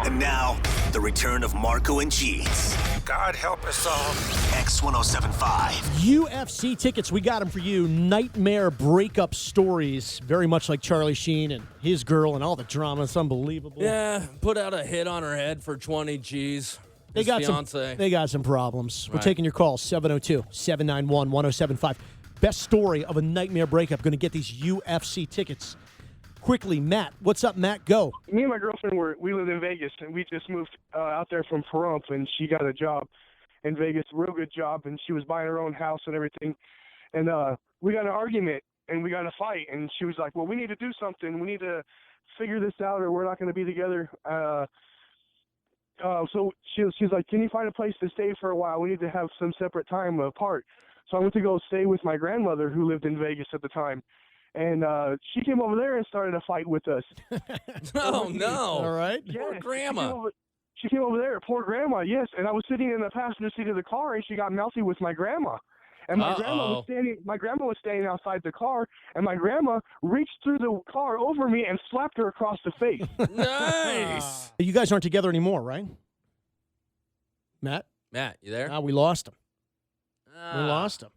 And now, the return of Marco and Jeets. God help us all. X1075. UFC tickets, we got them for you. Nightmare breakup stories, very much like Charlie Sheen and his girl and all the drama. It's unbelievable. Yeah, put out a hit on her head for 20 G's. They got some problems. We're taking your calls, 702-791-1075. Best story of a nightmare breakup. Going to get these UFC tickets. Quickly, Matt. What's up, Matt? Go. Me and my girlfriend we lived in Vegas, and we just moved out there from Pahrump, and she got a job in Vegas, a real good job, and she was buying her own house and everything. And we got in an argument, and we got in a fight, and she was like, well, we need to do something. We need to figure this out, or we're not going to be together. So she's like, can you find a place to stay for a while? We need to have some separate time apart. So I went to go stay with my grandmother, who lived in Vegas at the time. And she came over there and started a fight with us. Oh, no. All right. Poor grandma. She came over there, poor grandma, yes. And I was sitting in the passenger seat of the car, and she got mouthy with my grandma. And my grandma was standing outside the car, and my grandma reached through the car over me and slapped her across the face. Nice. You guys aren't together anymore, right? Matt, you there? we lost him. We lost him.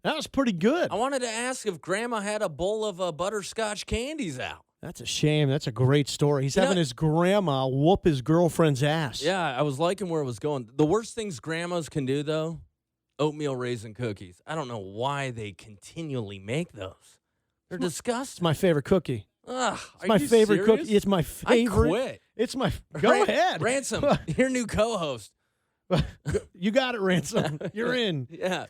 That was pretty good. I wanted to ask if Grandma had a bowl of butterscotch candies out. That's a shame. That's a great story. He's having his grandma whoop his girlfriend's ass. Yeah, I was liking where it was going. The worst things grandmas can do, though, oatmeal raisin cookies. I don't know why they continually make those. They're disgusting. It's my favorite cookie. Ugh, it's my favorite cookie. It's my favorite. I quit. It's my. Go ahead. Ransom, your new co-host. You got it, Ransom. You're in. Yeah.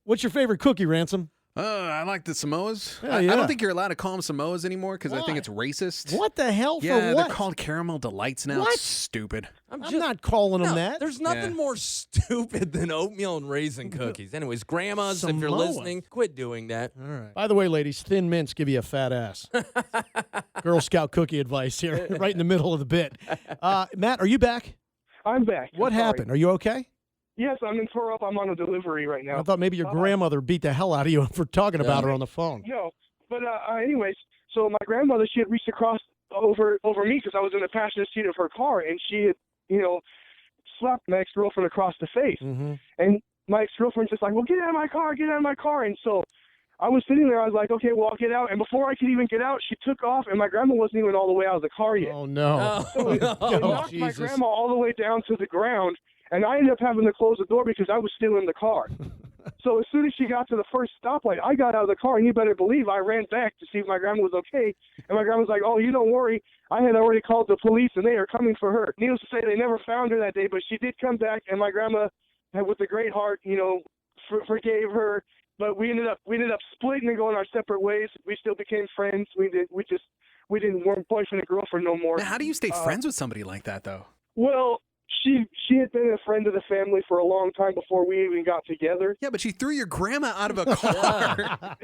What's your favorite cookie, Ransom? I like the Samoas. Yeah. I don't think you're allowed to call them Samoas anymore because I think it's racist. What the hell? Yeah, for what? they're called Caramel Delights now. What? It's stupid. I'm not calling them that. There's nothing more stupid than oatmeal and raisin cookies. Anyways, grandmas, if you're Samoa. listening, quit doing that. All right. By the way, ladies, Thin Mints give you a fat ass. Girl Scout cookie advice here, right in the middle of the bit. Matt, are you back? I'm back. What happened? Are you okay? Yes, I'm in Pahrump. I'm on a delivery right now. I thought maybe your grandmother beat the hell out of you for talking about her on the phone. No, but anyways, so my grandmother, she had reached across over me because I was in the passenger seat of her car, and she had, slapped my ex-girlfriend across the face. Mm-hmm. And my ex-girlfriend's just like, well, get out of my car, get out of my car. And so I was sitting there. I was like, okay, well, I'll get out. And before I could even get out, she took off, and my grandma wasn't even all the way out of the car yet. Oh, no. So it knocked my grandma all the way down to the ground. And I ended up having to close the door because I was still in the car. So as soon as she got to the first stoplight, I got out of the car, and you better believe I ran back to see if my grandma was okay. And my grandma was like, oh, you don't worry. I had already called the police, and they are coming for her. Needless to say, they never found her that day, but she did come back, and my grandma, with a great heart, forgave her. But we ended up splitting and going our separate ways. We still became friends. We weren't boyfriend and girlfriend no more. Now, how do you stay friends with somebody like that, though? Well, she had been a friend of the family for a long time before we even got together. Yeah, but she threw your grandma out of a car.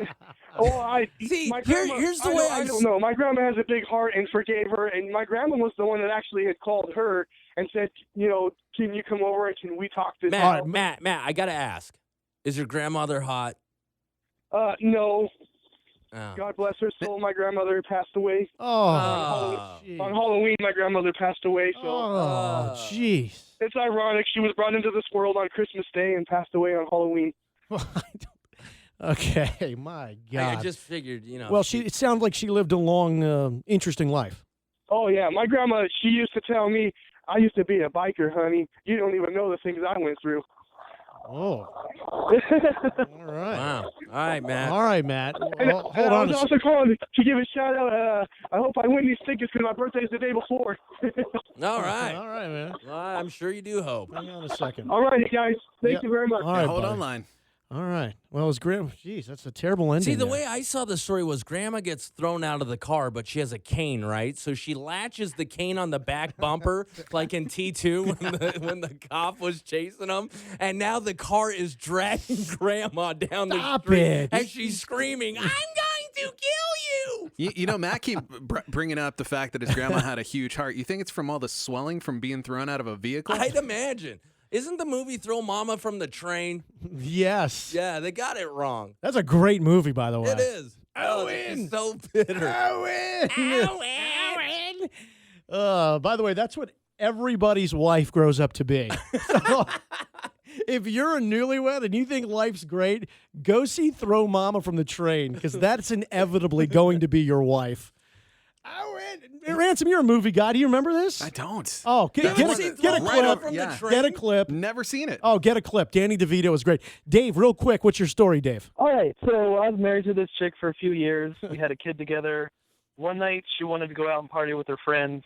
Here's the way I don't know. My grandma has a big heart and forgave her, and my grandma was the one that actually had called her and said, can you come over and can we talk this out? Matt, I got to ask. Is your grandmother hot? No. Oh. God bless her soul. My grandmother passed away. Oh, on Halloween, my grandmother passed away. So, jeez. It's ironic. She was brought into this world on Christmas Day and passed away on Halloween. Okay, my God. I just figured, Well, it sounds like she lived a long, interesting life. Oh, yeah. My grandma, she used to tell me, I used to be a biker, honey. You don't even know the things I went through. Oh. All right. Wow. All right, Matt. All right, Matt. Well, hold I on. was also calling to give a shout out. I hope I win these tickets because my birthday's the day before. All right. All right, man. Well, I'm sure you do hope. Hang on a second. All right, guys. Thank you very much. All right, Hold buddy. on line. All right. Well, it's Grandma. Jeez, that's a terrible ending. See, the there. way I saw the story was Grandma gets thrown out of the car, but she has a cane, right? So she latches the cane on the back bumper, like in T2 when the cop was chasing him. And now the car is dragging Grandma down the street. it. And she's screaming, I'm going to kill you. Matt keep bringing up the fact that his grandma had a huge heart. You think it's from all the swelling from being thrown out of a vehicle? I'd imagine. Isn't the movie Throw Mama from the Train? Yes. Yeah, they got it wrong. That's a great movie, by the way. It is. It's so bitter. Owen! By the way, that's what everybody's wife grows up to be. So, if you're a newlywed and you think life's great, go see Throw Mama from the Train, because that's inevitably going to be your wife. Ransom, you're a movie guy. Do you remember this? I don't. Oh, get a clip. From the train? Get a clip. Never seen it. Oh, get a clip. Danny DeVito is great. Dave, real quick, what's your story, Dave? All right, so I was married to this chick for a few years. We had a kid together. One night, she wanted to go out and party with her friends,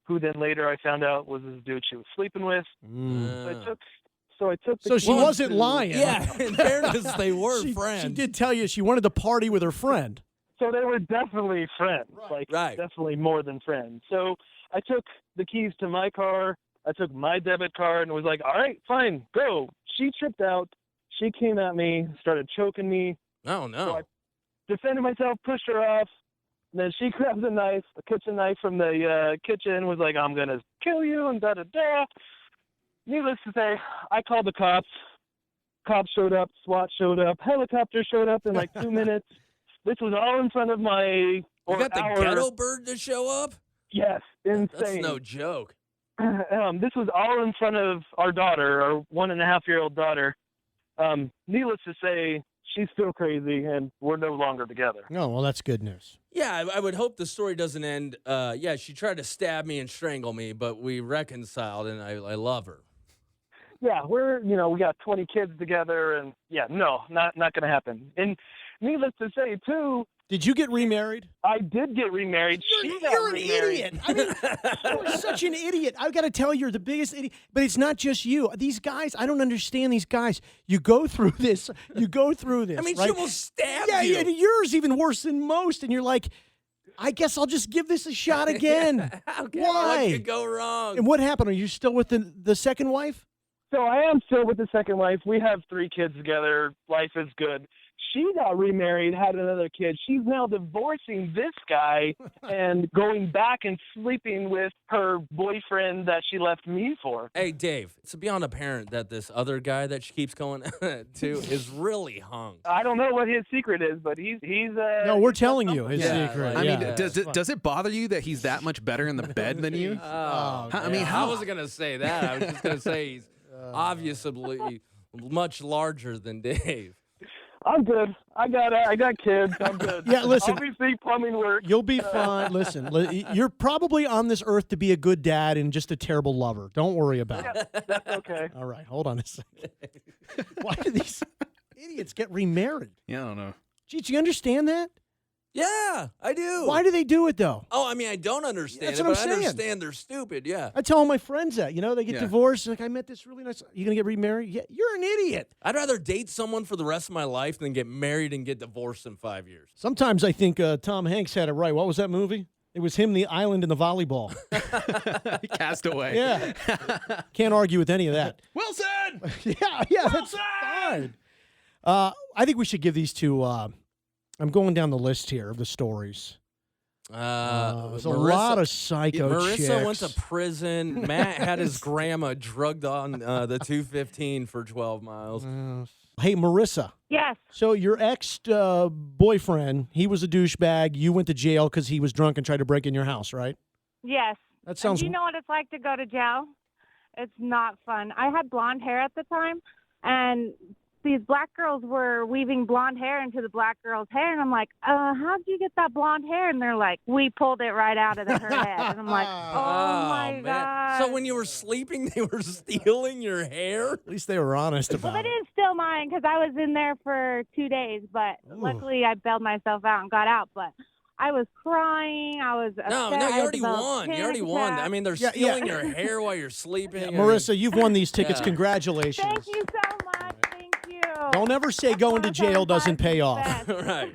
who then later I found out was this dude she was sleeping with. So I took the So she kids wasn't to- lying. Yeah, in fairness, they were She friends. did tell you she wanted to party with her friend. So they were definitely friends, Right. definitely more than friends. So I took the keys to my car. I took my debit card and was like, all right, fine, go. She tripped out. She came at me, started choking me. Oh, no. So I defended myself, pushed her off. And then she grabbed a knife, a kitchen knife from the kitchen, was like, I'm going to kill you, and da-da-da. Needless to say, I called the cops. Cops showed up, SWAT showed up, helicopter showed up in like 2 minutes. This was all in front of my... You got the ghetto bird to show up? Yes, insane. That's no joke. This was all in front of our daughter, our 1.5-year-old daughter. Needless to say, she's still crazy, and we're no longer together. Oh, well, that's good news. Yeah, I would hope the story doesn't end. Yeah, she tried to stab me and strangle me, but we reconciled, and I love her. Yeah, we got 20 kids together, and yeah, no, not going to happen. And needless to say, too, Did you get remarried? I did get remarried. You're an idiot. I mean, you're such an idiot. I've got to tell you, you're the biggest idiot. But it's not just you. These guys, I don't understand these guys. You go through this. I mean, she will stab yeah, you. Yeah, and yours even worse than most. And you're like, I guess I'll just give this a shot again. Okay, Why? what could go wrong? And what happened? Are you still with the second wife? So I am still with the second wife. We have 3 kids together. Life is good. She got remarried, had another kid. She's now divorcing this guy and going back and sleeping with her boyfriend that she left me for. Hey, Dave, it's beyond apparent that this other guy that she keeps going to is really hung. I don't know what his secret is, but he's No, we're telling you his Yeah, secret. like- I mean, Yeah. does it bother you that he's that much better in the bed than you? I mean, I how? wasn't going to say that. I was just going to say he's obviously much larger than Dave. I'm good. I got kids. I'm good. Yeah, listen. Obviously, plumbing works. You'll be fine. Listen, you're probably on this earth to be a good dad and just a terrible lover. Don't worry about it. That's okay. All right, hold on a second. Why do these idiots get remarried? Yeah, I don't know. Gee, do you understand that? Yeah, I do. Why do they do it, though? Oh, I mean, I don't understand That's it, what but I'm I saying. understand they're stupid, yeah. I tell all my friends that. They get Yeah. divorced. Like, I met this really nice... You going to get remarried? Yeah, you're an idiot. I'd rather date someone for the rest of my life than get married and get divorced in 5 years. Sometimes I think Tom Hanks had it right. What was that movie? It was him, the island, and the volleyball. Cast away. Yeah. Can't argue with any of that. Wilson! Yeah, that's fine. I think we should give these two... I'm going down the list here of the stories. There's a lot of psycho Marissa chicks. went to prison. Matt had his grandma drugged on the 215 for 12 miles. Hey, Marissa. Yes. So your ex-boyfriend, he was a douchebag. You went to jail because he was drunk and tried to break in your house, right? Yes. That sounds... Do you know what it's like to go to jail? It's not fun. I had blonde hair at the time, and these black girls were weaving blonde hair into the black girl's hair, and I'm like, how'd you get that blonde hair? And they're like, we pulled it right out of her head. And I'm like, oh my man. God. So when you were sleeping, they were stealing your hair? At least they were honest Well, about they it. didn't steal mine because I was in there for 2 days, but luckily I bailed myself out and got out. But I was crying. I was upset. No, I you already developed won. You already panic won. attacks. I mean, they're Yeah, stealing yeah. your hair while you're sleeping. Marissa, you've won these tickets. Yeah. Congratulations. Thank you so much. Thank you. Don't ever say going to jail doesn't pay off. Right.